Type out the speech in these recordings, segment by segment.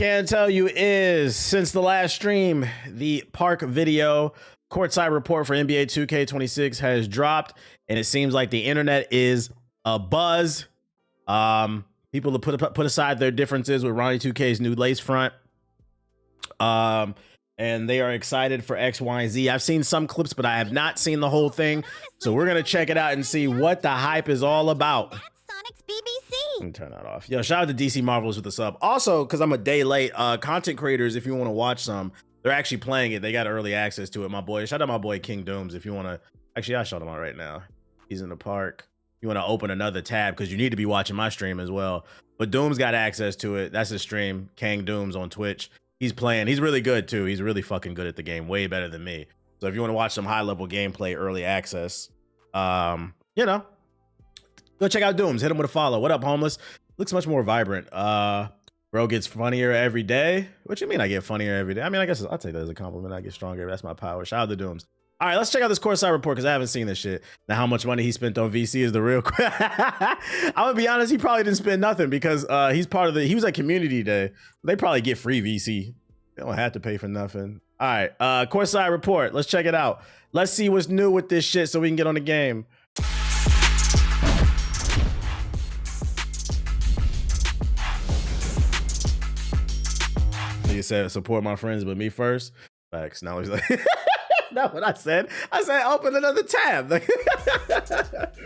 Can tell you is, since the last stream, the park video courtside report for NBA 2K26 has dropped, and it seems like the internet is a buzz. People to put aside their differences with Ronnie 2K's new lace front. And they are excited for X, Y, and Z. I've seen some clips, but I have not seen the whole thing. So we're gonna check it out and see what the hype is all about. Let me turn that off. Yo, shout out to DC Marvelous with the sub. Also, because I'm a day late, content creators, if you want to watch some, they're actually playing it. They got early access to it. My boy, shout out my boy King Dooms. If you want to, actually, I'll shout him out right now. He's in the park. You want to open another tab because you need to be watching my stream as well. But Dooms got access to it. That's his stream, King Dooms on Twitch. He's playing. He's really good too. He's really fucking good at the game, way better than me. So if you want to watch some high level gameplay, early access, you know, go check out Dooms. Hit him with a follow. What up, homeless? Looks much more vibrant. Bro gets funnier every day. What you mean I get funnier every day? I mean, I guess I'll take that as a compliment. I get stronger. That's my power. Shout out to Dooms. All right, let's check out this courtside report because I haven't seen this shit. Now, how much money he spent on VC is the real question. I'm gonna be honest, he probably didn't spend nothing because he's part of he was at community day. They probably get free VC. They don't have to pay for nothing. All right, courtside report. Let's check it out. Let's see what's new with this shit so we can get on the game. He said support my friends, but me first. Facts. Now he's like, that's what I said. I said open another tab.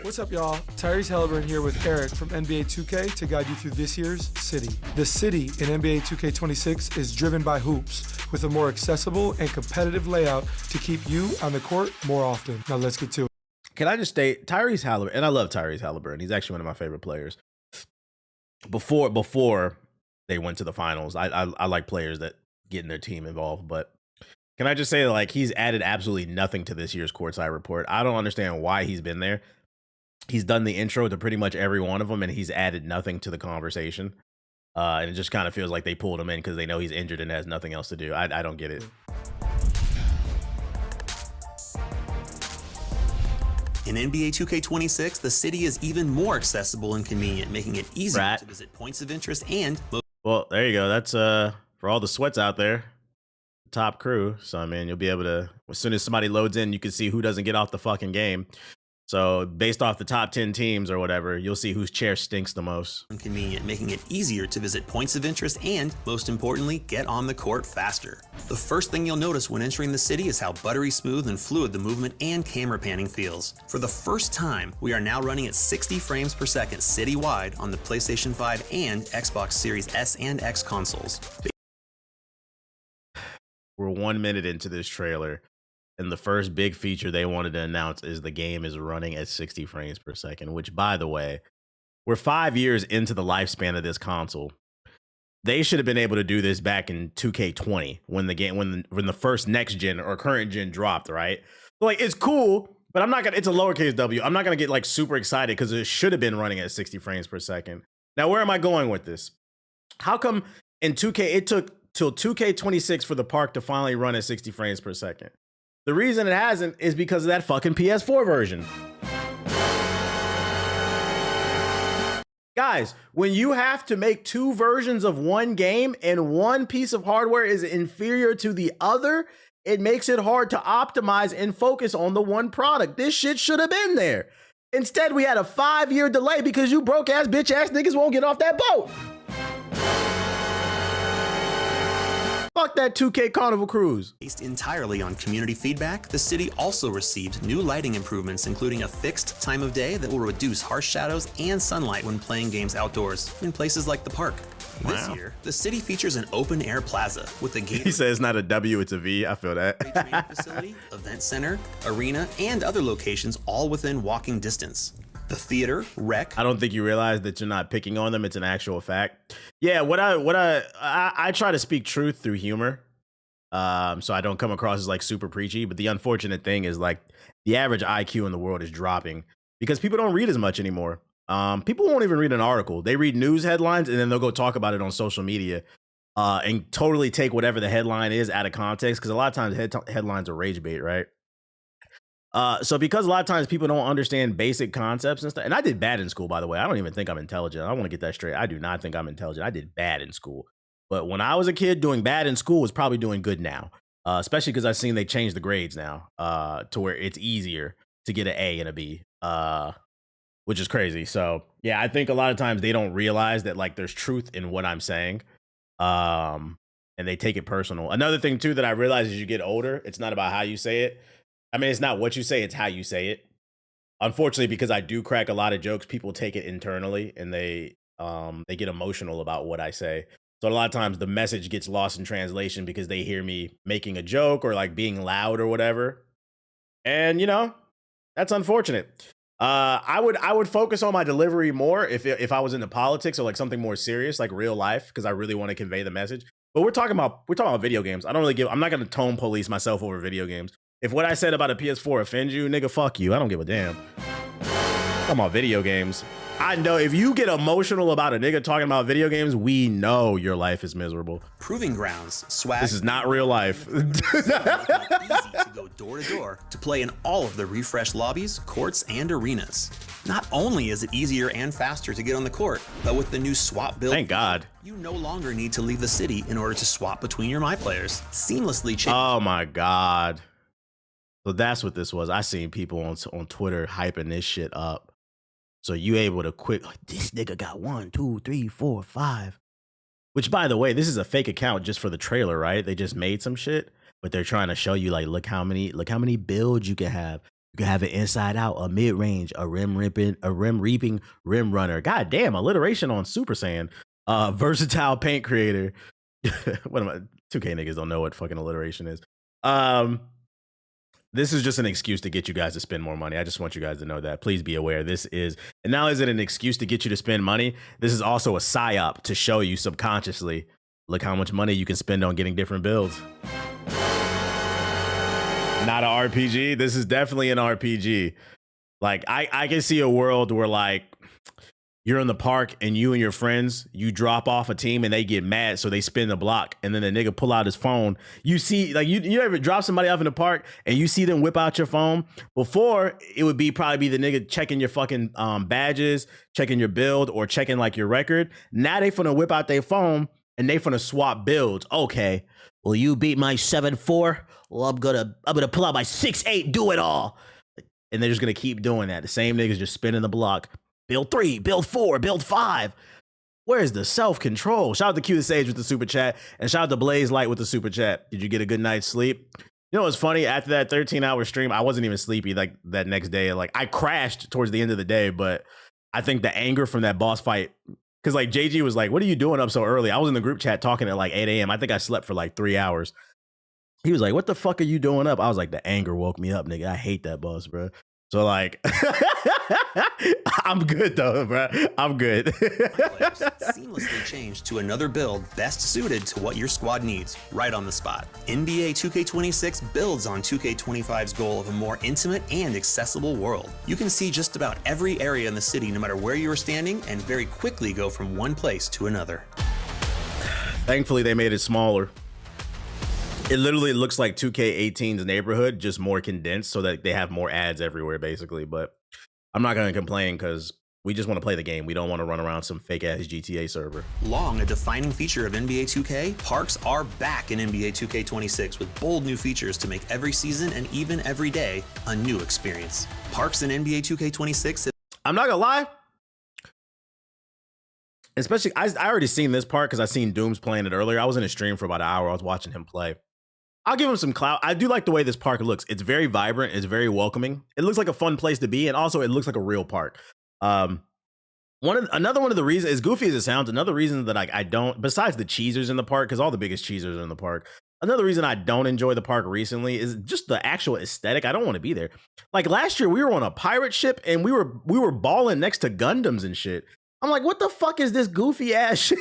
What's up, y'all? Tyrese Halliburton here with Eric from NBA 2K to guide you through this year's City. The City in NBA 2K26 is driven by hoops with a more accessible and competitive layout to keep you on the court more often. Now let's get to it. Can I just state Tyrese Halliburton, and I love Tyrese Halliburton. He's actually one of my favorite players. Before they went to the finals, I like players that getting their team involved, but can I just say, like, he's added absolutely nothing to this year's courtside report. I don't understand why he's been there. He's done the intro to pretty much every one of them, and he's added nothing to the conversation. And it just kind of feels like they pulled him in because they know he's injured and has nothing else to do. I don't get it. In NBA 2K26, the city is even more accessible and convenient, making it easier to visit points of interest and... Well, there you go. That's for all the sweats out there. Top crew. So I mean, you'll be able to, as soon as somebody loads in, you can see who doesn't get off the fucking game. So based off the top 10 teams or whatever, you'll see whose chair stinks the most. Convenient, making it easier to visit points of interest and, most importantly, get on the court faster. The first thing you'll notice when entering the city is how buttery smooth and fluid the movement and camera panning feels. For the first time, we are now running at 60 frames per second citywide on the PlayStation 5 and Xbox Series S and X consoles. We're 1 minute into this trailer, and the first big feature they wanted to announce is the game is running at 60 frames per second, which, by the way, we're 5 years into the lifespan of this console. They should have been able to do this back in 2K20 when the game, when the first next gen or current gen dropped, right? Like, it's cool, but I'm not gonna, it's a lowercase w. I'm not gonna get like super excited because it should have been running at 60 frames per second. Now, where am I going with this? How come in 2K it took till 2K26 for the park to finally run at 60 frames per second? The reason it hasn't is because of that fucking PS4 version. Guys, when you have to make two versions of one game and one piece of hardware is inferior to the other, it makes it hard to optimize and focus on the one product. This shit should have been there. Instead, we had a 5-year delay because you broke ass bitch ass niggas won't get off that boat. Fuck that 2K Carnival Cruise. Based entirely on community feedback, the city also received new lighting improvements, including a fixed time of day that will reduce harsh shadows and sunlight when playing games outdoors in places like the park. Wow. This year, the city features an open-air plaza with a gate. He says it's not a W, it's a V. I feel that. Training facility, event center, arena, and other locations all within walking distance. The theater, rec. I don't think you realize that you're not picking on them. It's an actual fact. Yeah, I try to speak truth through humor. So I don't come across as like super preachy. But the unfortunate thing is like the average IQ in the world is dropping because people don't read as much anymore. People won't even read an article. They read news headlines and then they'll go talk about it on social media and totally take whatever the headline is out of context. Because a lot of times headlines are rage bait, right? So because a lot of times people don't understand basic concepts and stuff, and I did bad in school, by the way. I don't even think I'm intelligent. I want to get that straight. I do not think I'm intelligent. I did bad in school. But when I was a kid, doing bad in school was probably doing good now. Especially because I've seen they changed the grades now to where it's easier to get an A and a B, which is crazy. So yeah, I think a lot of times they don't realize that like there's truth in what I'm saying, and they take it personal. Another thing too that I realize as you get older, it's not about how you say it. I mean, it's not what you say, it's how you say it. Unfortunately, because I do crack a lot of jokes, people take it internally and they get emotional about what I say. So a lot of times the message gets lost in translation because they hear me making a joke or like being loud or whatever. And you know, that's unfortunate. I would focus on my delivery more if I was into politics or like something more serious, like real life, because I really want to convey the message. But we're talking about video games. I'm not gonna tone police myself over video games. If what I said about a PS4 offends you, nigga, fuck you. I don't give a damn. Talking about video games. I know if you get emotional about a nigga talking about video games, we know your life is miserable. Proving grounds, swag. This is not real life. Easy to go door to door to play in all of the refreshed lobbies, courts, and arenas. Not only is it easier and faster to get on the court, but with the new swap build, thank God, you no longer need to leave the city in order to swap between your My Players. Seamlessly change. Oh my God. So that's what this was. I seen people on Twitter hyping this shit up. So you able to quick, this nigga got 1, 2, 3, 4, 5. Which, by the way, this is a fake account just for the trailer, right? They just made some shit, but they're trying to show you like, look how many builds you can have. You can have it inside out, a mid range, a rim reaping, rim runner. God damn, alliteration on Super Saiyan. Versatile paint creator. What am I? 2K niggas don't know what fucking alliteration is. This is just an excuse to get you guys to spend more money. I just want you guys to know that. Please be aware. This is, and now is it an excuse to get you to spend money? This is also a psyop to show you subconsciously, look how much money you can spend on getting different builds. Not an RPG. This is definitely an RPG. Like I can see a world where like you're in the park and you and your friends, you drop off a team and they get mad, so they spin the block, and then the nigga pull out his phone. You see, like you ever drop somebody off in the park and you see them whip out your phone? Before, it would probably be the nigga checking your fucking badges, checking your build, or checking like your record. Now they finna whip out their phone and they finna swap builds. Okay, well you beat my 7-4. Well, I'm gonna pull out my 6-8. Do it all, and they're just gonna keep doing that. The same niggas just spinning the block. Build 3, build 4, build 5. Where's the self-control? Shout out to Q the Sage with the super chat, and shout out to Blaze Light with the super chat. Did you get a good night's sleep? You know what's funny? After that 13-hour stream, I wasn't even sleepy like that next day. Like I crashed towards the end of the day, but I think the anger from that boss fight, because like JG was like, "What are you doing up so early?" I was in the group chat talking at like 8 a.m. I think I slept for like 3 hours. He was like, "What the fuck are you doing up?" I was like, "The anger woke me up, nigga. I hate that boss, bro." So like, I'm good though, bro. I'm good. Seamlessly change to another build best suited to what your squad needs, right on the spot. NBA 2K26 builds on 2K25's goal of a more intimate and accessible world. You can see just about every area in the city no matter where you are standing, and very quickly go from one place to another. Thankfully, they made it smaller. It literally looks like 2K18's neighborhood, just more condensed, so that they have more ads everywhere, basically. But I'm not going to complain because we just want to play the game. We don't want to run around some fake-ass GTA server. Long a defining feature of NBA 2K, parks are back in NBA 2K26 with bold new features to make every season and even every day a new experience. Parks in NBA 2K26... I'm not going to lie. Especially, I already seen this part because I seen Dooms playing it earlier. I was in a stream for about an hour. I was watching him play. I'll give him some clout. I do like the way this park looks. It's very vibrant. It's very welcoming. It looks like a fun place to be, and also it looks like a real park. Another one of the reasons, as goofy as it sounds, another reason that I don't, besides the cheesers in the park, because all the biggest cheesers are in the park. Another reason I don't enjoy the park recently is just the actual aesthetic. I don't want to be there. Like last year, we were on a pirate ship and we were balling next to Gundams and shit. I'm like, what the fuck is this goofy ass shit?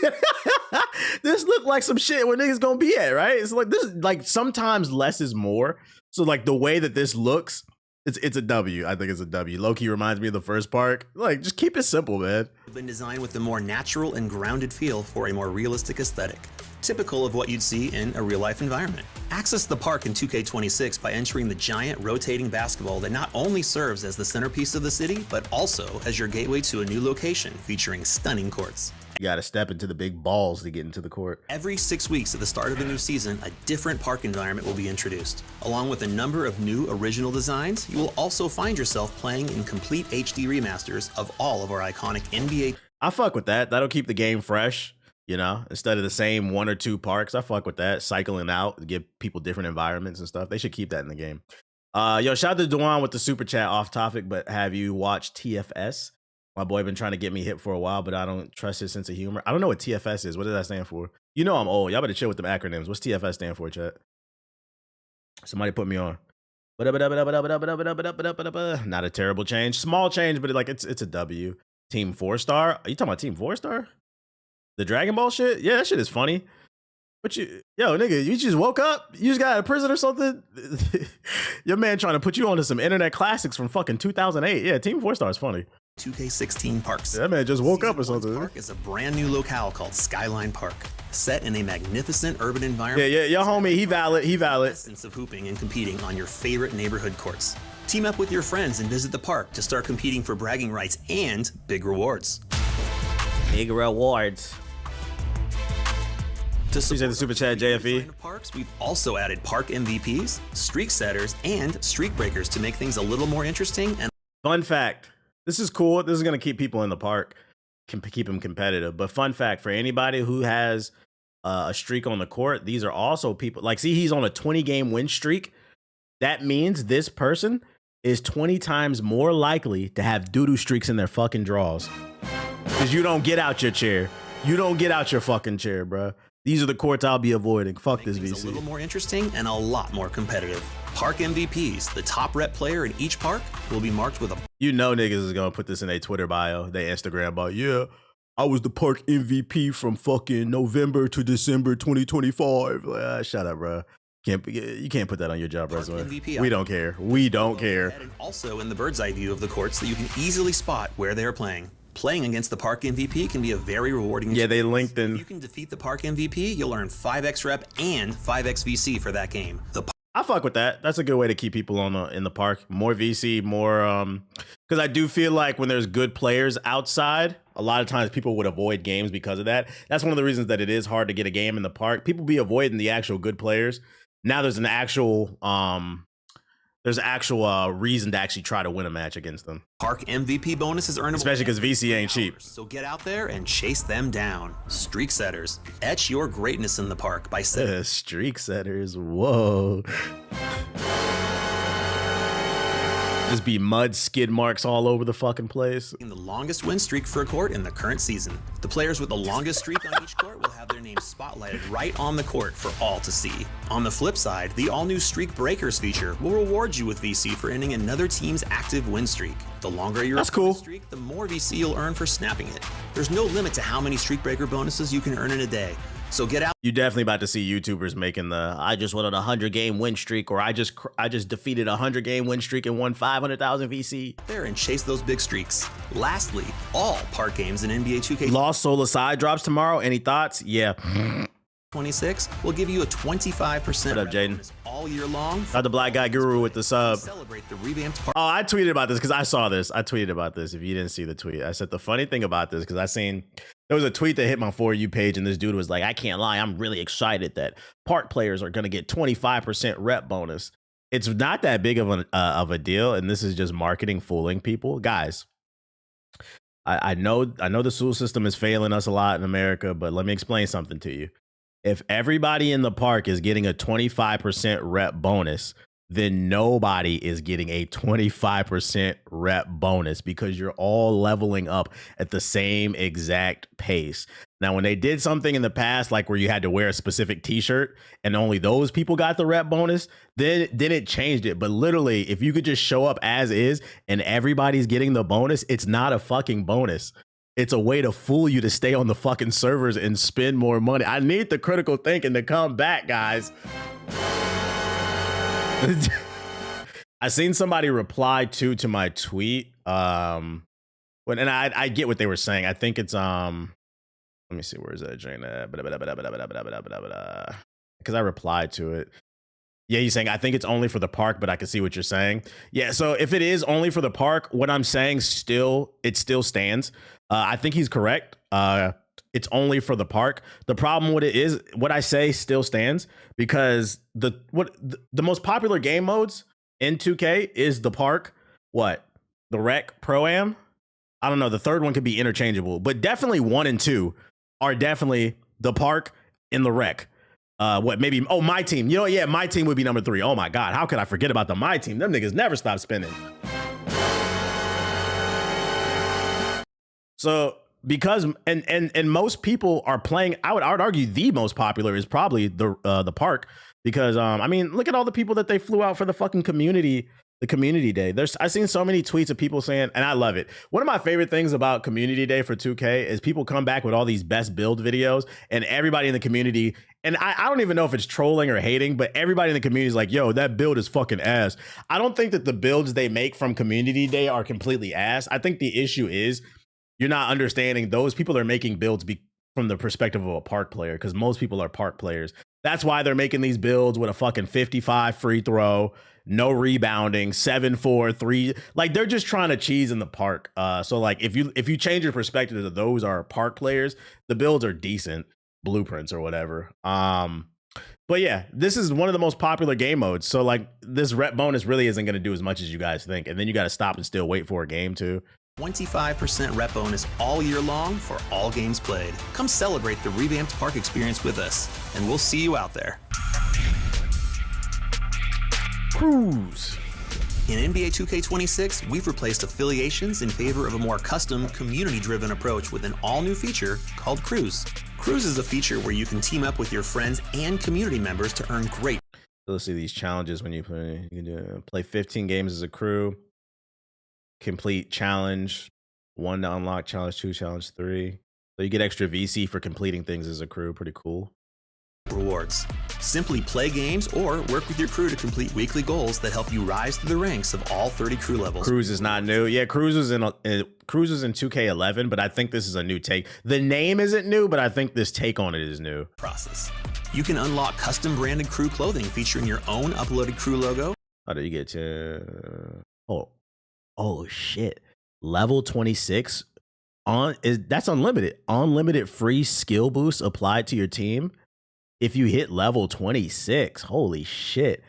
This look like some shit where niggas gonna be at, right? It's like this, like sometimes less is more. So like the way that this looks, it's a W. I think it's a W. Low-key reminds me of the first park. Like, just keep it simple, man. Been designed with a more natural and grounded feel for a more realistic aesthetic, typical of what you'd see in a real-life environment. Access the park in 2K26 by entering the giant rotating basketball that not only serves as the centerpiece of the city, but also as your gateway to a new location featuring stunning courts. You got to step into the big balls to get into the court. Every 6 weeks at the start of a new season, a different park environment will be introduced. Along with a number of new original designs, you will also find yourself playing in complete HD remasters of all of our iconic NBA. I fuck with that. That'll keep the game fresh, you know, instead of the same 1 or 2 parks. I fuck with that. Cycling out, give people different environments and stuff. They should keep that in the game. Yo, shout out to Dewan with the super chat, off topic, but have you watched TFS? My boy been trying to get me hip for a while, but I don't trust his sense of humor. I don't know what TFS is. What does that stand for? You know I'm old. Y'all better chill with them acronyms. What's TFS stand for, chat? Somebody put me on. Not a terrible change. Small change, but it's a W. Team 4-star? Are you talking about Team 4-star? The Dragon Ball shit? Yeah, that shit is funny. But yo, nigga, you just woke up? You just got out of prison or something? Your man trying to put you onto some internet classics from fucking 2008. Yeah, Team 4-star is funny. 2K16 parks. That man just woke up or something. Park is a brand new locale called Skyline Park, set in a magnificent urban environment. Yeah, your homie, he valid. Essence of hooping and competing on your favorite neighborhood courts. Team up with your friends and visit the park to start competing for bragging rights and big rewards. Big rewards. To support the super chat, JFE. Parks, we've also added park MVPs, streak setters, and streak breakers to make things a little more interesting. And fun fact. This is cool. This is going to keep people in the park, keep them competitive. But fun fact, for anybody who has a streak on the court, these are also people, like, see, he's on a 20-game win streak. That means this person is 20 times more likely to have doo-doo streaks in their fucking draws. Because you don't get out your chair. You don't get out your fucking chair, bro. These are the courts I'll be avoiding. Fuck this VC. A little more interesting and a lot more competitive. Park MVPs, the top rep player in each park, will be marked with a... You know niggas is gonna put this in their Twitter bio, their Instagram bio. Yeah, I was the park MVP from fucking November to December 2025. Like, shut up, bro. You can't put that on your job resume. We don't care. We don't care. And also in the bird's eye view of the courts, so you can easily spot where they are playing. Playing against the park MVP can be a very rewarding experience. Yeah, they linked in. If you can defeat the park MVP, you'll earn 5x rep and 5x VC for that game. I fuck with that. That's a good way to keep people in the park. More VC, more because I do feel like when there's good players outside, a lot of times people would avoid games because of that. That's one of the reasons that it is hard to get a game in the park. People be avoiding the actual good players. Now there's an actual reason to actually try to win a match against them. Park MVP bonus is earnable, especially because VC ain't cheap. So get out there and chase them down. Streak setters, etch your greatness in the park by setting. Streak setters, whoa. Just be mud skid marks all over the fucking place. The longest win streak for a court in the current season. The players with the longest streak on each court will have their names spotlighted right on the court for all to see. On the flip side, the all-new Streak Breakers feature will reward you with VC for ending another team's active win streak. The longer your streak, the more VC you'll earn for snapping it. There's no limit to how many Streak Breaker bonuses you can earn in a day. So get out. You definitely about to see YouTubers making the I just went on a 100-game win streak, or I just defeated a 100-game win streak and won 500,000 VC. There and chase those big streaks. Lastly, all park games in NBA 2K Lost Soul Aside drops tomorrow. Any thoughts? Yeah. 26 will give you a 25% what up, Jaden? All year long. Not the black guy guru with the sub. Celebrate the revamped park. Oh, I tweeted about this because I saw this. I tweeted about this. If you didn't see the tweet, I said the funny thing about this because I seen there was a tweet that hit my For You page, and this dude was like, "I can't lie, I'm really excited that park players are gonna get 25% rep bonus." It's not that big of a deal, and this is just marketing fooling people, guys. I know the school system is failing us a lot in America, but let me explain something to you. If everybody in the park is getting a 25% rep bonus, then nobody is getting a 25% rep bonus because you're all leveling up at the same exact pace. Now, when they did something in the past, like where you had to wear a specific t-shirt and only those people got the rep bonus, then it changed it. But literally, if you could just show up as is and everybody's getting the bonus, it's not a fucking bonus. It's a way to fool you to stay on the fucking servers and spend more money. I need the critical thinking to come back, guys. I seen somebody reply to my tweet. And I get what they were saying. I think it's let me see, where is that Jane at? Because I replied to it. Yeah, he's saying I think it's only for the park, but I can see what you're saying. Yeah, so if it is only for the park, what I'm saying still stands. I think he's correct. it's only for the park. The problem with it is what I say still stands, because the most popular game modes in 2K is the park, the rec, pro-am. I don't know. The third one could be interchangeable, but definitely 1 and 2 are definitely the park and the rec. My team. You know, yeah, my team would be number 3. Oh my God, how could I forget about the my team? Them niggas never stop spinning. So because and most people are playing, I would argue the most popular is probably the park, because I mean, look at all the people that they flew out for the fucking community day. I've seen so many tweets of people saying, and I love it. One of my favorite things about community day for 2K is people come back with all these best build videos, and everybody in the community, and I don't even know if it's trolling or hating, but everybody in the community is like, yo, that build is fucking ass. I don't think that the builds they make from community day are completely ass. I think the issue is you're not understanding those people are making builds from the perspective of a park player, because most people are park players. That's why they're making these builds with a fucking 55 free throw, no rebounding, 7-4, 3. Like, they're just trying to cheese in the park. So like if you change your perspective that those are park players, the builds are decent blueprints or whatever. But yeah, this is one of the most popular game modes. So like this rep bonus really isn't going to do as much as you guys think. And then you got to stop and still wait for a game too. 25% rep bonus all year long for all games played. Come celebrate the revamped park experience with us, and we'll see you out there. Cruise. In NBA 2K26, we've replaced affiliations in favor of a more custom, community-driven approach with an all-new feature called Cruise. Cruise is a feature where you can team up with your friends and community members to earn great. Let's see these challenges when you play. You can play 15 games as a crew. Complete challenge 1 to unlock, challenge 2, challenge 3. So you get extra VC for completing things as a crew. Pretty cool. Rewards. Simply play games or work with your crew to complete weekly goals that help you rise through the ranks of all 30 crew levels. Cruise is not new. Yeah, Cruise was in 2K11, but I think this is a new take. The name isn't new, but I think this take on it is new. Process. You can unlock custom branded crew clothing featuring your own uploaded crew logo. How do you get to? Oh shit. Level 26 that's unlimited. Unlimited free skill boosts applied to your team if you hit level 26. Holy shit.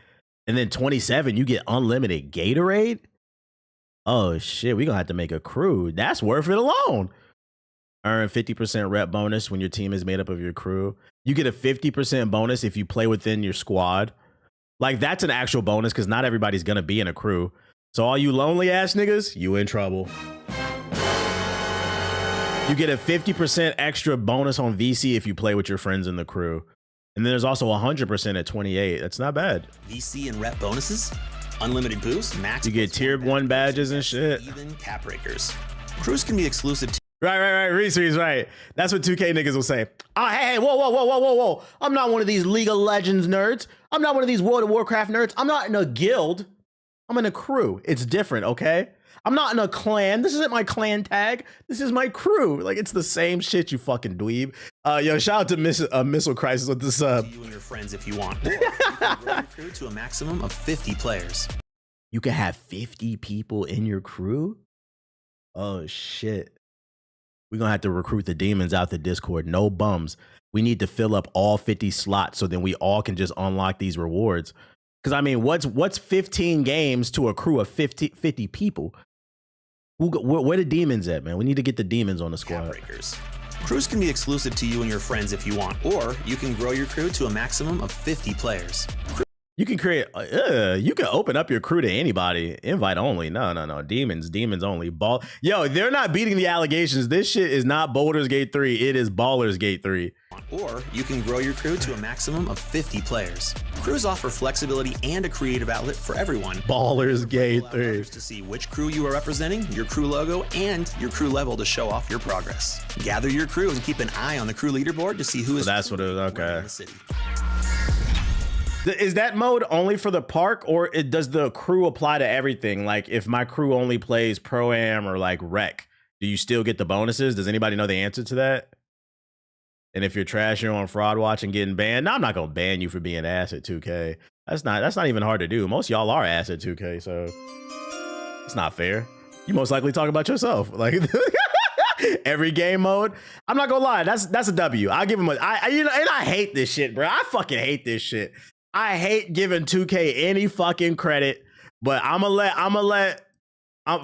And then 27, you get unlimited Gatorade. Oh shit, we're gonna have to make a crew. That's worth it alone. Earn 50% rep bonus when your team is made up of your crew. You get a 50% bonus if you play within your squad. Like, that's an actual bonus, because not everybody's gonna be in a crew. So all you lonely ass niggas, you in trouble. You get a 50% extra bonus on VC if you play with your friends in the crew. And then there's also 100% at 28. That's not bad. VC and rep bonuses, unlimited boost, max. You get tier 1 badges and shit. Even cap breakers. Crews can be exclusive to. Right. Reese, right. That's what 2K niggas will say. Oh, hey, whoa. I'm not one of these League of Legends nerds. I'm not one of these World of Warcraft nerds. I'm not in a guild. I'm in a crew. It's different, okay? I'm not in a clan. This isn't my clan tag. This is my crew. Like, it's the same shit, you fucking dweeb. Yo, shout out to Missile Crisis with the sub. You and your friends if you want. Or you can grow your crew to a maximum of 50 players. You can have 50 people in your crew? Oh, shit. We're going to have to recruit the demons out the Discord. No bums. We need to fill up all 50 slots so then we all can just unlock these rewards. Because, I mean, what's 15 games to a crew of 50 people? Where the demons at, man? We need to get the demons on the squad. Crews can be exclusive to you and your friends if you want, or you can grow your crew to a maximum of 50 players. You can create, you can open up your crew to anybody. Invite only. No. Demons only. Yo, they're not beating the allegations. This shit is not Baldur's Gate 3. It is Baldur's Gate 3. Or you can grow your crew to a maximum of 50 players. Crews offer flexibility and a creative outlet for everyone. Baldur's Gate 3. To see which crew you are representing, your crew logo, and your crew level to show off your progress. Gather your crew and keep an eye on the crew leaderboard to see who is. So that's what it is. Okay. In the city. Is that mode only for the park, or does the crew apply to everything? Like, if my crew only plays Pro-Am or like Rec, do you still get the bonuses? Does anybody know the answer to that? And if you're trash, you're on Fraud Watch and getting banned. No, I'm not gonna ban you for being ass at 2K. That's not even hard to do. Most of y'all are ass at 2K, so it's not fair. You most likely talk about yourself. Like, Every game mode. I'm not gonna lie, that's a W. I'll give him and I hate this shit, bro. I fucking hate this shit. I hate giving 2K any fucking credit, but I'm gonna let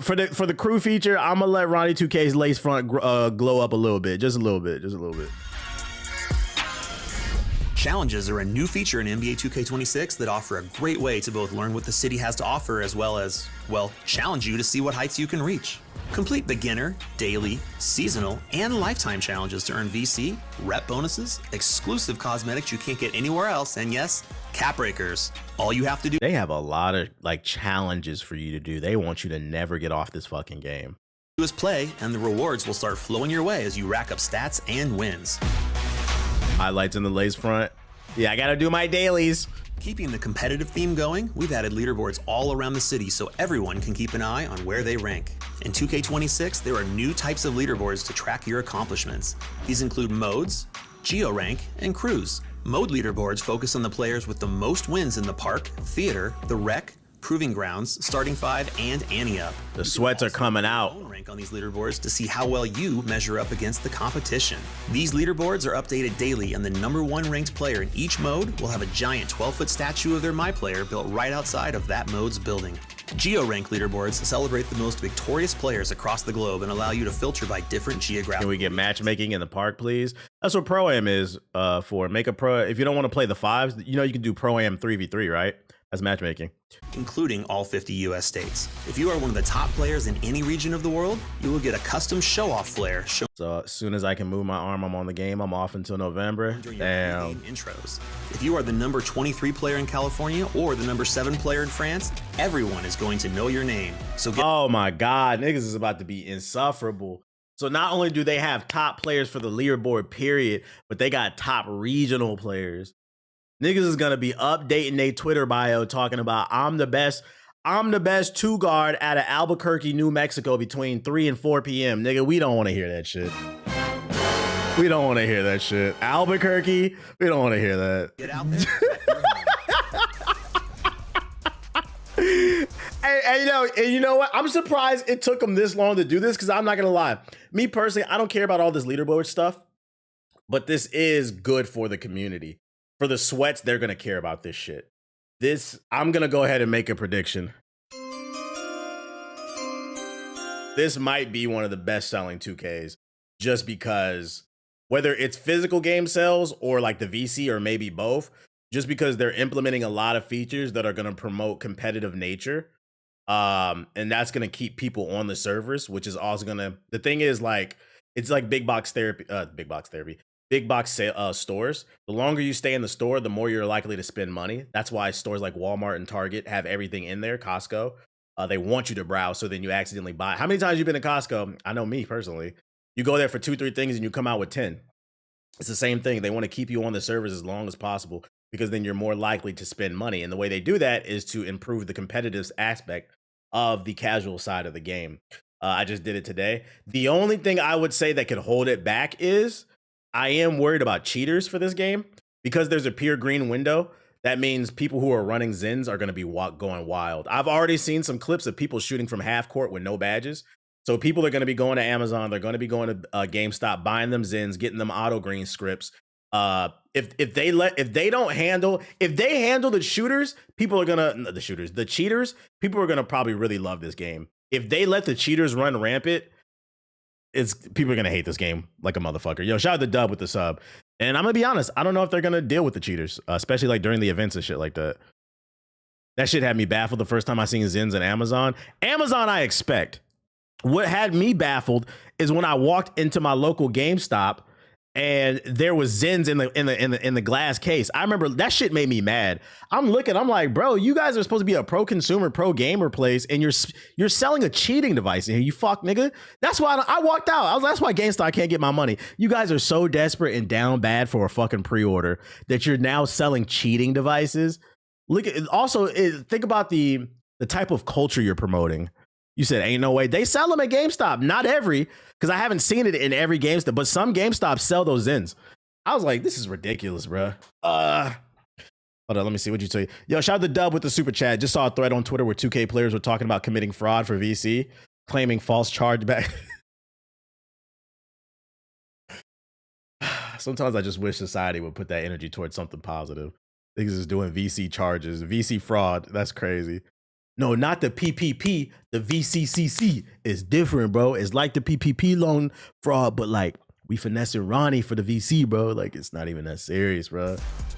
for the crew feature, I'm gonna let Ronnie 2K's lace front glow up a little bit, just a little bit. Challenges are a new feature in NBA 2K26 that offer a great way to both learn what the city has to offer as well as, well, challenge you to see what heights you can reach. Complete beginner, daily, seasonal, and lifetime challenges to earn VC, rep bonuses, exclusive cosmetics you can't get anywhere else, and yes, cap breakers. All you have to do They have a lot of like challenges for you to do. They want you to never get off this fucking game. is play, and the rewards will start flowing your way as you rack up stats and wins. Highlights in the lace front. Yeah, I gotta do my dailies. Keeping the competitive theme going, we've added leaderboards all around the city so everyone can keep an eye on where they rank. In 2K26, there are new types of leaderboards to track your accomplishments. These include modes, geo-rank, and cruise. Mode leaderboards focus on the players with the most wins in the park, theater, the rec, proving grounds, starting five, and ante up. The sweats are coming out. Rank on these leaderboards to see how well you measure up against the competition. These leaderboards are updated daily, and the #1 ranked player in each mode will have a giant 12-foot statue of their My Player built right outside of that mode's building. Geo-rank leaderboards celebrate the most victorious players across the globe and allow you to filter by different geographic. Can we get matchmaking in the park, please? That's what ProAm is for. Make a pro. If you don't want to play the fives, you know you can do ProAm 3v3, right? That's matchmaking. Including all 50 US states. If you are one of the top players in any region of the world, you will get a custom show-off flare. So as soon as I can move my arm, I'm on the game. I'm off until November. Damn. Intros. If you are the number 23 player in California or the number 7 player in France, everyone is going to know your name. So oh my God, niggas is about to be insufferable. So not only do they have top players for the leaderboard period, but they got top regional players. Niggas is gonna be updating their Twitter bio talking about I'm the best 2-guard out of Albuquerque, New Mexico between 3 and 4 p.m. Nigga, we don't want to hear that shit. We don't want to hear that shit. Albuquerque, we don't want to hear that. Get out there. And you know what? I'm surprised it took them this long to do this because I'm not gonna lie. Me personally, I don't care about all this leaderboard stuff, but this is good for the community. For the sweats, they're gonna care about this shit. I'm gonna go ahead and make a prediction. This might be one of the best selling 2Ks just because whether it's physical game sales or like the VC or maybe both, just because they're implementing a lot of features that are gonna promote competitive nature. And that's gonna keep people on the servers, which is also gonna, the thing is like, it's like big box stores. The longer you stay in the store, the more you're likely to spend money. That's why stores like Walmart and Target have everything in there. Costco, they want you to browse so then you accidentally buy. How many times you been to Costco? I know me personally. You go there for 2-3 things and you come out with 10. It's the same thing. They want to keep you on the servers as long as possible because then you're more likely to spend money. And the way they do that is to improve the competitive aspect of the casual side of the game. I just did it today. The only thing I would say that could hold it back is I am worried about cheaters for this game because there's a pure green window. That means people who are running Zins are going to be going wild. I've already seen some clips of people shooting from half court with no badges. So people are going to be going to Amazon. They're going to be going to GameStop, buying them Zins, getting them auto green scripts. If they handle the shooters, the cheaters, people are going to probably really love this game. If they let the cheaters run rampant, people are gonna hate this game like a motherfucker. Yo, shout out to Dub with the sub. And I'm gonna be honest, I don't know if they're gonna deal with the cheaters, especially like during the events and shit like that. That shit had me baffled the first time I seen Zins and Amazon. Amazon, I expect. What had me baffled is when I walked into my local GameStop and there was Zins in the glass case. I remember that shit made me mad. I'm like, bro, you guys are supposed to be a pro consumer, pro gamer place, and you're selling a cheating device in here. You fuck nigga. That's why I walked out. That's why GameStop can't get my money. You guys are so desperate and down bad for a fucking pre-order that you're now selling cheating devices. Think about the type of culture you're promoting. You said, ain't no way. They sell them at GameStop. Not every, because I haven't seen it in every GameStop, but some GameStops sell those Zins. I was like, this is ridiculous, bro. Hold on, let me see what you say. Yo, shout out to Dub with the super chat. Just saw a thread on Twitter where 2K players were talking about committing fraud for VC, claiming false chargeback. Sometimes I just wish society would put that energy towards something positive. Niggas is doing VC charges, VC fraud. That's crazy. No, not the PPP. The VCCC is different, bro. It's like the PPP loan fraud, but like we finessing Ronnie for the VC, bro. Like it's not even that serious, bro.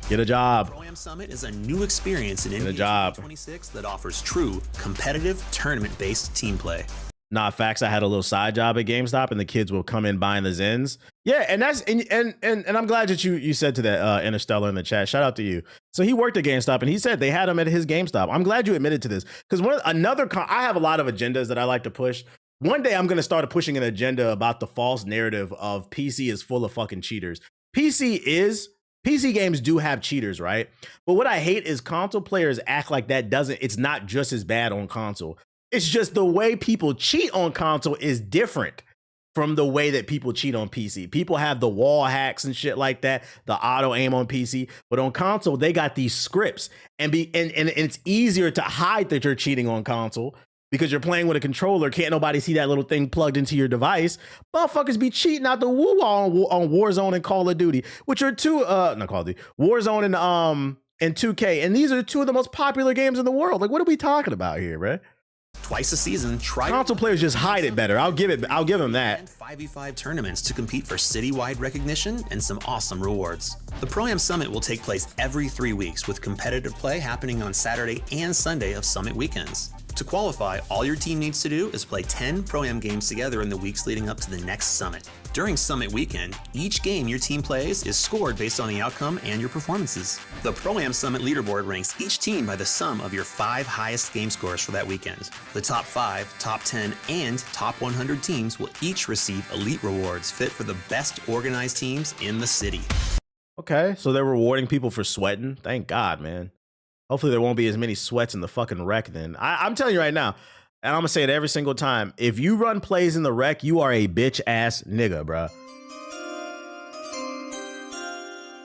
Get a job. ProAm Summit is a new experience in Get a NBA job. 2026 that offers true competitive tournament-based team play. Nah, facts. I had a little side job at GameStop, and the kids will come in buying the Zens. Yeah, and that's and I'm glad that you said to that Interstellar in the chat. Shout out to you. So he worked at GameStop, and he said they had him at his GameStop. I'm glad you admitted to this because I have a lot of agendas that I like to push. One day I'm gonna start pushing an agenda about the false narrative of PC is full of fucking cheaters. PC games do have cheaters, right? But what I hate is console players act like it's not just as bad on console. It's just the way people cheat on console is different from the way that people cheat on PC. People have the wall hacks and shit like that, the auto aim on PC, but on console, they got these scripts and it's easier to hide that you're cheating on console because you're playing with a controller. Can't nobody see that little thing plugged into your device. Motherfuckers be cheating out the woo on Warzone and Call of Duty, which are not Call of Duty, Warzone and 2K. And these are two of the most popular games in the world. Like, what are we talking about here, bro? Twice a season, try console players just hide it better. I'll give them that. And 5v5 tournaments to compete for citywide recognition and some awesome rewards. The ProAm Summit will take place every 3 weeks with competitive play happening on Saturday and Sunday of Summit weekends. To qualify, all your team needs to do is play 10 ProAm games together in the weeks leading up to the next Summit. During Summit weekend, each game your team plays is scored based on the outcome and your performances. The ProAm Summit leaderboard ranks each team by the sum of your 5 highest game scores for that weekend. The top 5, top 10, and top 100 teams will each receive elite rewards fit for the best organized teams in the city. Okay, so they're rewarding people for sweating. Thank God, man. Hopefully there won't be as many sweats in the fucking wreck then. I'm telling you right now, and I'm gonna say it every single time, if you run plays in the wreck, you are a bitch ass nigga, bruh.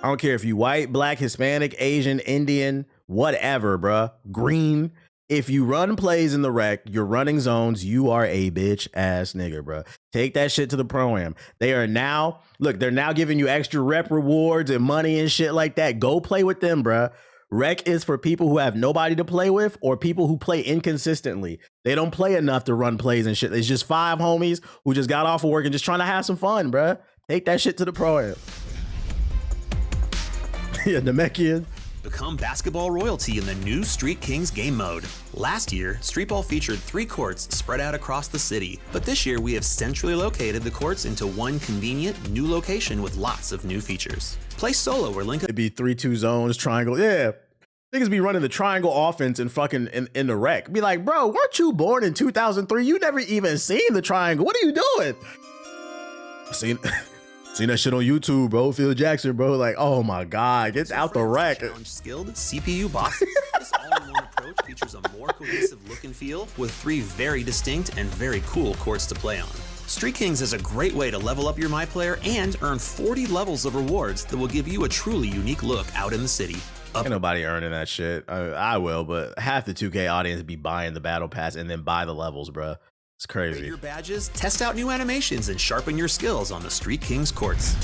I don't care if you white, black, Hispanic, Asian, Indian, whatever, bruh. Green. If you run plays in the wreck, you're running zones, you are a bitch ass nigga, bruh. Take that shit to the Pro-Am. They're now giving you extra rep rewards and money and shit like that. Go play with them, bruh. Rec is for people who have nobody to play with or people who play inconsistently. They don't play enough to run plays and shit. It's just 5 homies who just got off of work and just trying to have some fun, bruh. Take that shit to the Pro-Am. Yeah, Namekian. Become basketball royalty in the new Street Kings game mode. Last year, Street Ball featured 3 courts spread out across the city, but this year we have centrally located the courts into one convenient new location with lots of new features. Play solo or link up. It'd be 3-2 zones, triangle. Yeah. Niggas be running the triangle offense and fucking in the wreck. Be like, bro, weren't you born in 2003? You never even seen the triangle. What are you doing? Seen that shit on YouTube, bro. Phil Jackson, bro. Like, oh my God, get out the wreck. Skilled CPU bosses. This all-in-one approach features a more cohesive look and feel with 3 very distinct and very cool courts to play on. Street Kings is a great way to level up your My Player and earn 40 levels of rewards that will give you a truly unique look out in the city. Ain't nobody earning that shit. I will, but half the 2K audience be buying the battle pass and then buy the levels, bro. It's crazy. Get your badges, test out new animations, and sharpen your skills on the Street Kings courts.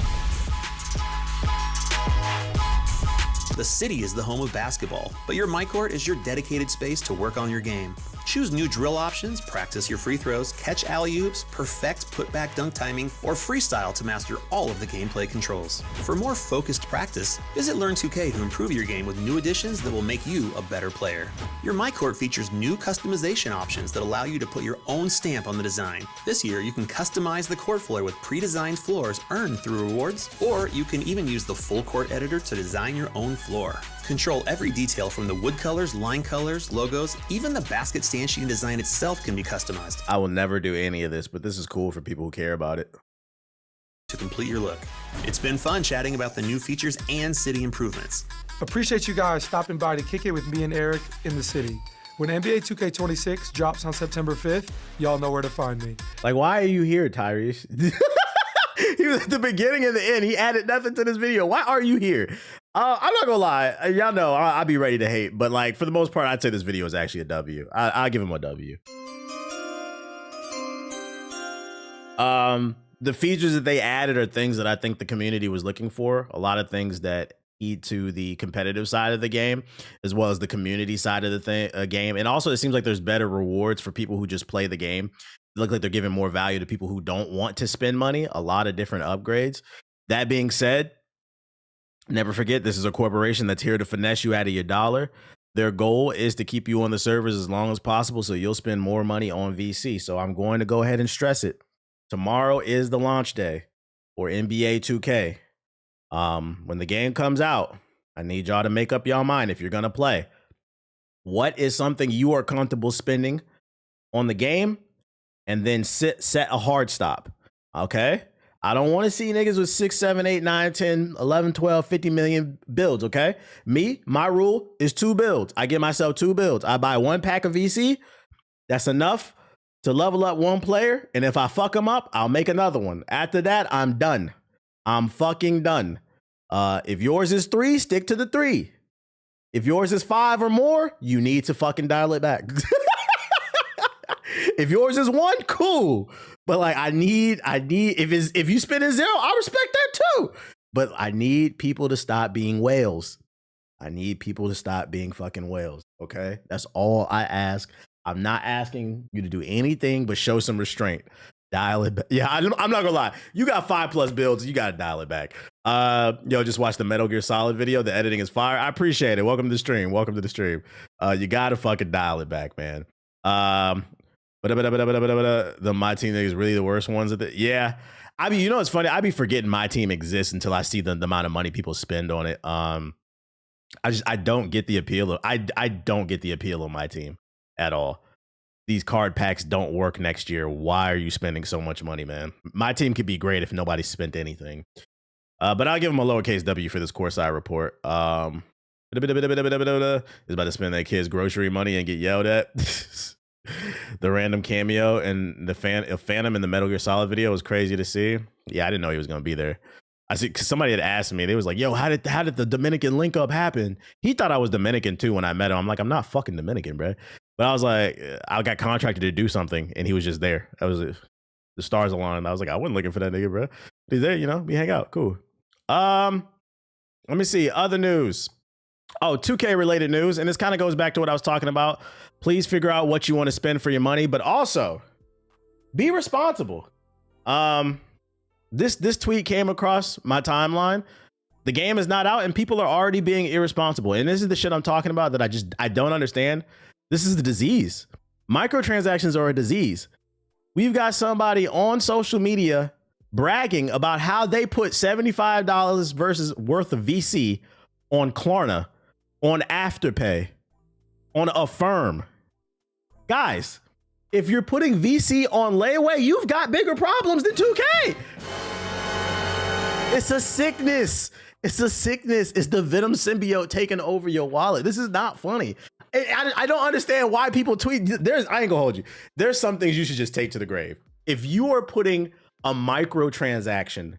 The city is the home of basketball, but your My Court is your dedicated space to work on your game. Choose new drill options, practice your free throws, catch alley-oops, perfect putback dunk timing, or freestyle to master all of the gameplay controls. For more focused practice, visit Learn2K to improve your game with new additions that will make you a better player. Your My Court features new customization options that allow you to put your own stamp on the design. This year, you can customize the court floor with pre-designed floors earned through rewards, or you can even use the full court editor to design your own floor. Control every detail from the wood colors, line colors, logos, even the basket stanchion design itself can be customized. I will never do any of this, but this is cool for people who care about it. To complete your look. It's been fun chatting about the new features and city improvements. Appreciate you guys stopping by to kick it with me and Eric in the city. When NBA 2K26 drops on September 5th, y'all know where to find me. Like, why are you here, Tyrese? He was at the beginning and the end. He added nothing to this video. Why are you here? I'm not gonna lie. Y'all know I'll be ready to hate, but like for the most part, I'd say this video is actually a W. I'll give him a W. the features that they added are things that I think the community was looking for. A lot of things that feed to the competitive side of the game, as well as the community side of the game. And also, it seems like there's better rewards for people who just play the game. It looks like they're giving more value to people who don't want to spend money. A lot of different upgrades. That being said, never forget, this is a corporation that's here to finesse you out of your dollar. Their goal is to keep you on the servers as long as possible, so you'll spend more money on VC. So I'm going to go ahead and stress it. Tomorrow is the launch day for NBA 2K. When the game comes out, I need y'all to make up y'all mind if you're going to play. What is something you are comfortable spending on the game? And then set a hard stop. Okay? I don't want to see niggas with 6, 7, 8, 9, 10, 11, 12, 50 million builds, okay? My rule is 2 builds. I give myself 2 builds. I buy 1 pack of VC. That's enough to level up 1 player. And if I fuck them up, I'll make another one. After that, I'm done. I'm fucking done. If yours is 3, stick to the 3. If yours is 5 or more, you need to fucking dial it back. If yours is 1, cool. But like, I need if you spend in 0, I respect that too. But I need people to stop being whales. I need people to stop being fucking whales. Okay, that's all I ask. I'm not asking you to do anything but show some restraint. Dial it back. Yeah, I'm not gonna lie. You got 5+ builds. You gotta dial it back. Just watch the Metal Gear Solid video. The editing is fire. I appreciate it. Welcome to the stream. You gotta fucking dial it back, man. The My Team is really the worst ones at the it's funny. I be forgetting My Team exists until I see the amount of money people spend on it. I don't get the appeal of I don't get the appeal of My Team at all. These card packs don't work next year. Why are you spending so much money, man? My Team could be great if nobody spent anything. But I'll give them a lowercase W for this Corsair report. Is about to spend their kids' grocery money and get yelled at. The random cameo and the Phantom in the Metal Gear Solid video was crazy to see. Yeah, I didn't know he was gonna be there. I see, cause somebody had asked me. They was like, "Yo, how did the Dominican link up happen?" He thought I was Dominican too when I met him. I'm like, I'm not fucking Dominican, bro. But I was like, I got contracted to do something, and he was just there. That was it. The stars aligned. I was like, I wasn't looking for that nigga, bro. He's there, we hang out, cool. Let me see other news. Oh, 2K related news, and this kind of goes back to what I was talking about. Please figure out what you want to spend for your money, but also be responsible. This tweet came across my timeline. The game is not out and people are already being irresponsible. And this is the shit I'm talking about that I don't understand. This is the disease. Microtransactions are a disease. We've got somebody on social media bragging about how they put $75 worth of VC on Klarna, on Afterpay, on Affirm. Guys, if you're putting VC on layaway, you've got bigger problems than 2K. It's a sickness. It's the Venom symbiote taking over your wallet. This is not funny. I don't understand why people tweet. I ain't gonna hold you. There's some things you should just take to the grave. If you are putting a microtransaction,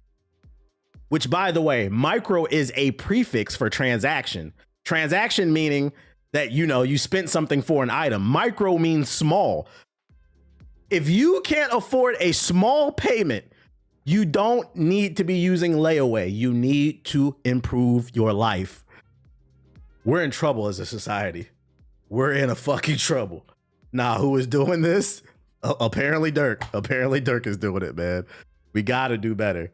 which by the way, micro is a prefix for transaction. Transaction meaning that, you spent something for an item. Micro means small. If you can't afford a small payment, you don't need to be using layaway. You need to improve your life. We're in trouble as a society. We're in a fucking trouble. Nah, who is doing this? Apparently Dirk. Apparently Dirk is doing it, man. We got to do better.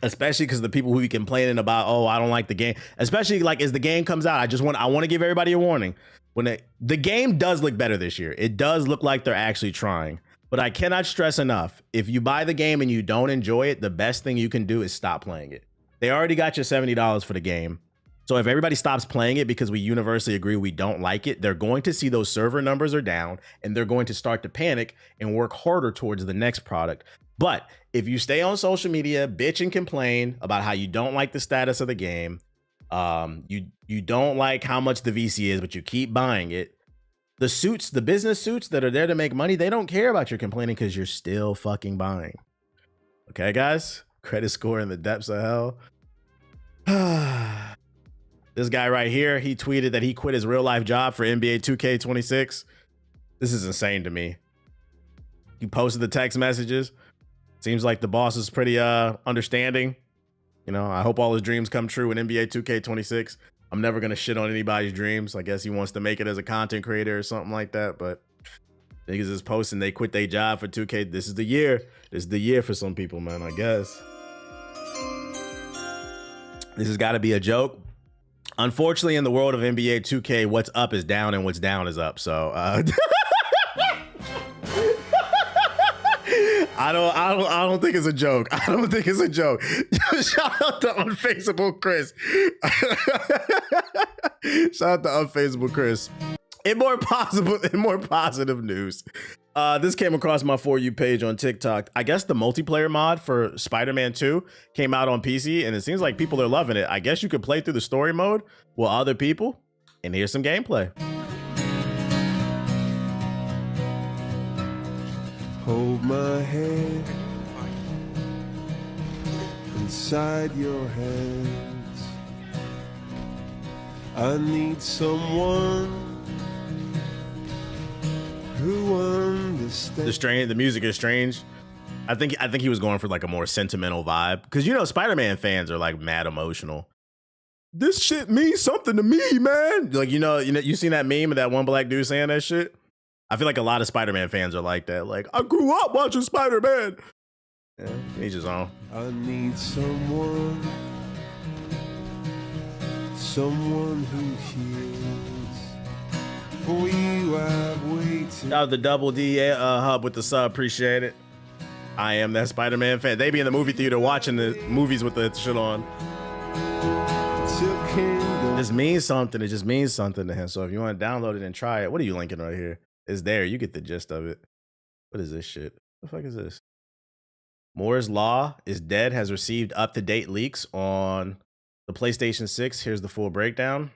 Especially because the people who be complaining about, oh, I don't like the game. Especially like as the game comes out, I want to give everybody a warning. When the game does look better this year. It does look like they're actually trying. But I cannot stress enough, if you buy the game and you don't enjoy it, the best thing you can do is stop playing it. They already got you $70 for the game. So if everybody stops playing it because we universally agree we don't like it, they're going to see those server numbers are down and they're going to start to panic and work harder towards the next product. But if you stay on social media, bitch and complain about how you don't like the status of the game, you don't like how much the VC is, but you keep buying it. The business suits that are there to make money, they don't care about your complaining because you're still fucking buying. Okay, guys? Credit score in the depths of hell. This guy right here, he tweeted that he quit his real life job for NBA 2K26. This is insane to me. He posted the text messages. Seems like the boss is pretty understanding. You know, I hope all his dreams come true in NBA 2K26. I'm never gonna shit on anybody's dreams. I guess he wants to make it as a content creator or something like that. But niggas is posting they quit their job for 2K. This is the year. This is the year for some people, man. I guess this has got to be a joke. Unfortunately, in the world of NBA 2K, what's up is down and what's down is up. So I don't think it's a joke. I don't think it's a joke. Shout out to Unfaceable Chris. Shout out to Unfaceable Chris. In more positive news, this came across my For You page on TikTok. I guess the multiplayer mod for Spider-Man 2 came out on PC, and it seems like people are loving it. I guess you could play through the story mode with other people, and here's some gameplay. Hold my hand inside your hands. I need someone who understands. The music is strange. I think he was going for like a more sentimental vibe, because you know Spider-Man fans are like mad emotional. This shit means something to me, man. Like you know you seen that meme of that one black dude saying that shit. I feel like a lot of Spider-Man fans are like that. Like, I grew up watching Spider-Man. Yeah, he's his own. I need someone who heals. For you I've waited. Shout out the Double D Hub with the sub. Appreciate it. I am that Spider-Man fan. They be in the movie theater watching the movies with the shit on. It just means something. It just means something to him. So if you want to download it and try it, what are you linking right here? It's there. You get the gist of it. What is this shit? What the fuck is this? Moore's Law is dead. Has received up-to-date leaks on the PlayStation 6. Here's the full breakdown.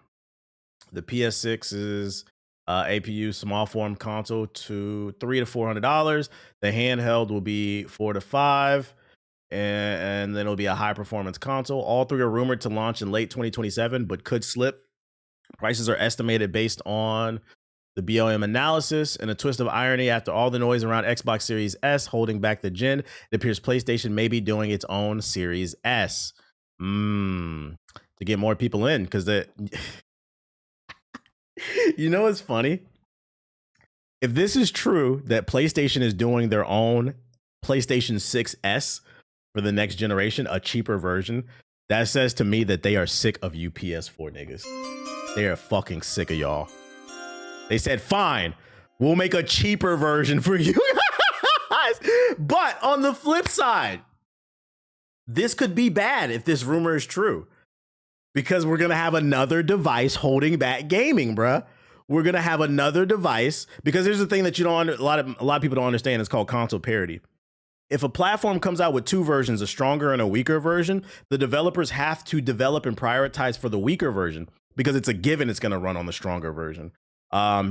The PS6's APU small form console to $300 to $400. The handheld will be $400 to $500, and then it'll be a high performance console. All three are rumored to launch in late 2027, but could slip. Prices are estimated based on the BOM analysis. And a twist of irony, after all the noise around Xbox Series S holding back the gen, it appears PlayStation may be doing its own Series S to get more people in, because the you know what's funny? If this is true that PlayStation is doing their own PlayStation 6S for the next generation, a cheaper version, that says to me that they are sick of you PS4 niggas. They are fucking sick of y'all. They said, fine, we'll make a cheaper version for you guys. But on the flip side, this could be bad if this rumor is true, because we're going to have another device holding back gaming, bruh. We're going to have another device, because there's a thing that you don't a lot of people don't understand. It's called console parity. If a platform comes out with two versions, a stronger and a weaker version, the developers have to develop and prioritize for the weaker version, because it's a given it's going to run on the stronger version.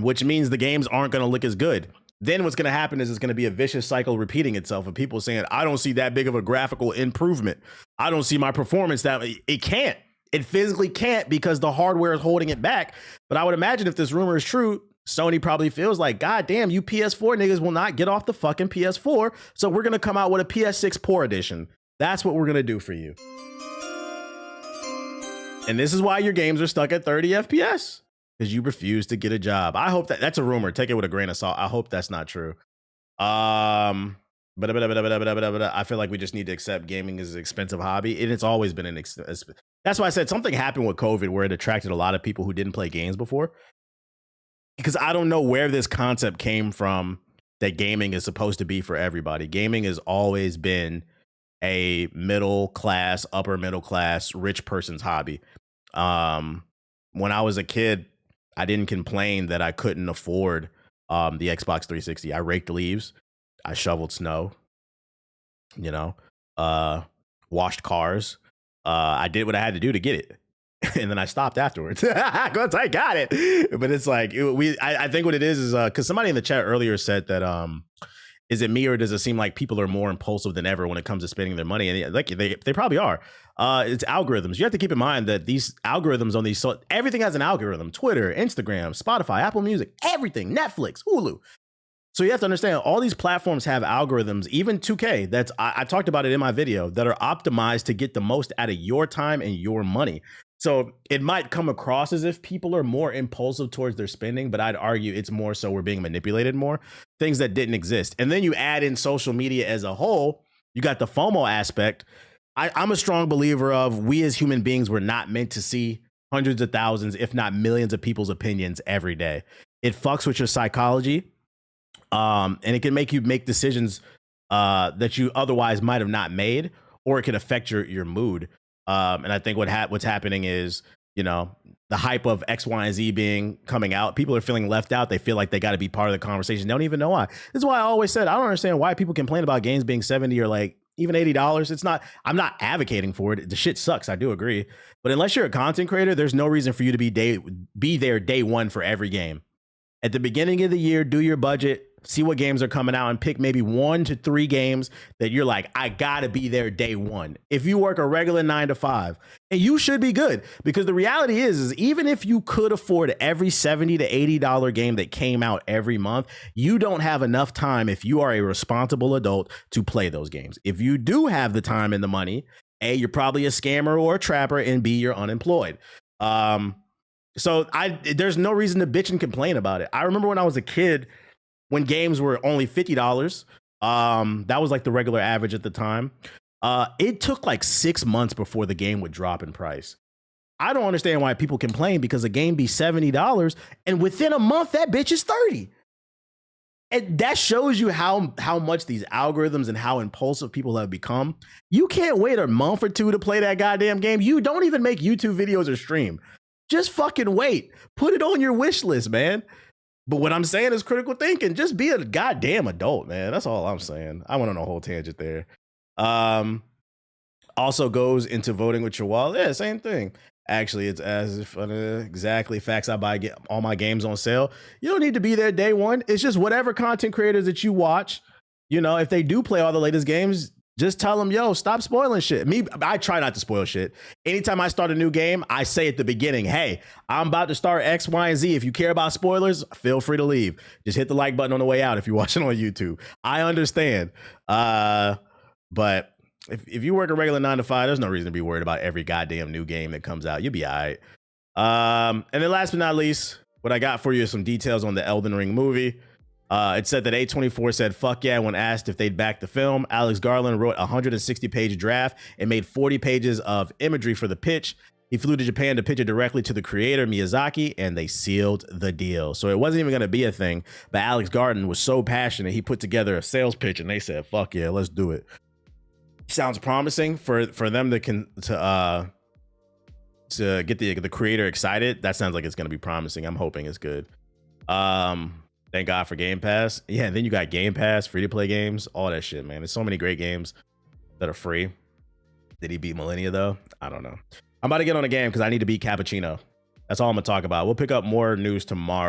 Which means the games aren't going to look as good. Then what's going to happen is it's going to be a vicious cycle repeating itself of people saying, I don't see that big of a graphical improvement. I don't see my performance that it can't. It physically can't, because the hardware is holding it back. But I would imagine if this rumor is true, Sony probably feels like, God damn, you PS4 niggas will not get off the fucking PS4. So we're going to come out with a PS6 Poor Edition. That's what we're going to do for you. And this is why your games are stuck at 30 FPS. Because you refuse to get a job. I hope that's a rumor. Take it with a grain of salt. I hope that's not true. But I feel like we just need to accept gaming as an expensive hobby. And it's always been that's why I said something happened with COVID where it attracted a lot of people who didn't play games before. Because I don't know where this concept came from that gaming is supposed to be for everybody. Gaming has always been a middle class, upper middle class, rich person's hobby. When I was a kid, I didn't complain that I couldn't afford the Xbox 360. I raked leaves. I shoveled snow, washed cars. I did what I had to do to get it. And then I stopped afterwards once I got it. But it's like, I think what it is because somebody in the chat earlier said that, is it me or does it seem like people are more impulsive than ever when it comes to spending their money? And like they probably are. It's algorithms. You have to keep in mind that these algorithms on these, so everything has an algorithm. Twitter, Instagram, Spotify, Apple Music, everything, Netflix, Hulu. So you have to understand, all these platforms have algorithms, even 2K, I talked about it in my video, that are optimized to get the most out of your time and your money. So it might come across as if people are more impulsive towards their spending, but I'd argue it's more so we're being manipulated more, things that didn't exist. And then you add in social media as a whole, you got the FOMO aspect. I'm a strong believer of, we as human beings were not meant to see hundreds of thousands, if not millions of people's opinions every day. It fucks with your psychology. And it can make you make decisions that you otherwise might have not made, or it can affect your mood. And I think what's happening is, you know, the hype of X, Y, and Z coming out. People are feeling left out. They feel like they got to be part of the conversation. They don't even know why. This is why I always said, I don't understand why people complain about games being $70 or like even $80. It's not, I'm not advocating for it. The shit sucks. I do agree. But unless you're a content creator, there's no reason for you to be there day one for every game. At the beginning of the year, do your budget, see what games are coming out, and pick maybe 1 to 3 games that you're like, I gotta be there day one. If you work a regular 9 to 5, and you should be good, because the reality is even if you could afford every $70 to $80 game that came out every month, you don't have enough time, if you are a responsible adult, to play those games. If you do have the time and the money, A, you're probably a scammer or a trapper, and B, you're unemployed. So there's no reason to bitch and complain about it. I remember when I was a kid, when games were only $50, that was like the regular average at the time. It took like 6 months before the game would drop in price. I don't understand why people complain, because a game be $70 and within a month that bitch is $30. And that shows you how much these algorithms and how impulsive people have become. You can't wait a month or 2 to play that goddamn game. You don't even make YouTube videos or stream. Just fucking wait. Put it on your wish list, man. But what I'm saying is critical thinking. Just be a goddamn adult, man. That's all I'm saying. I went on a whole tangent there. Also goes into voting with your wallet. Yeah, same thing. Actually, it's as if exactly facts. I buy all my games on sale. You don't need to be there day one. It's just whatever content creators that you watch, you know, if they do play all the latest games, just tell them, yo, stop spoiling shit. I try not to spoil shit. Anytime I start a new game, I say at the beginning, hey, I'm about to start X, Y, and Z. If you care about spoilers, feel free to leave. Just hit the like button on the way out if you're watching on YouTube. I understand. But if you work a regular 9 to 5, there's no reason to be worried about every goddamn new game that comes out. You'll be all right. And then last but not least, what I got for you is some details on the Elden Ring movie. It said that A24 said, fuck yeah, when asked if they'd back the film. Alex Garland wrote a 160-page draft and made 40 pages of imagery for the pitch. He flew to Japan to pitch it directly to the creator, Miyazaki, and they sealed the deal. So it wasn't even going to be a thing, but Alex Garland was so passionate, he put together a sales pitch, and they said, fuck yeah, let's do it. Sounds promising for them to get the creator excited. That sounds like it's going to be promising. I'm hoping it's good. Thank God for Game Pass. Yeah, and then you got Game Pass, free-to-play games, all that shit, man. There's so many great games that are free. Did he beat Millennia, though? I don't know. I'm about to get on a game because I need to beat Cappuccino. That's all I'm going to talk about. We'll pick up more news tomorrow.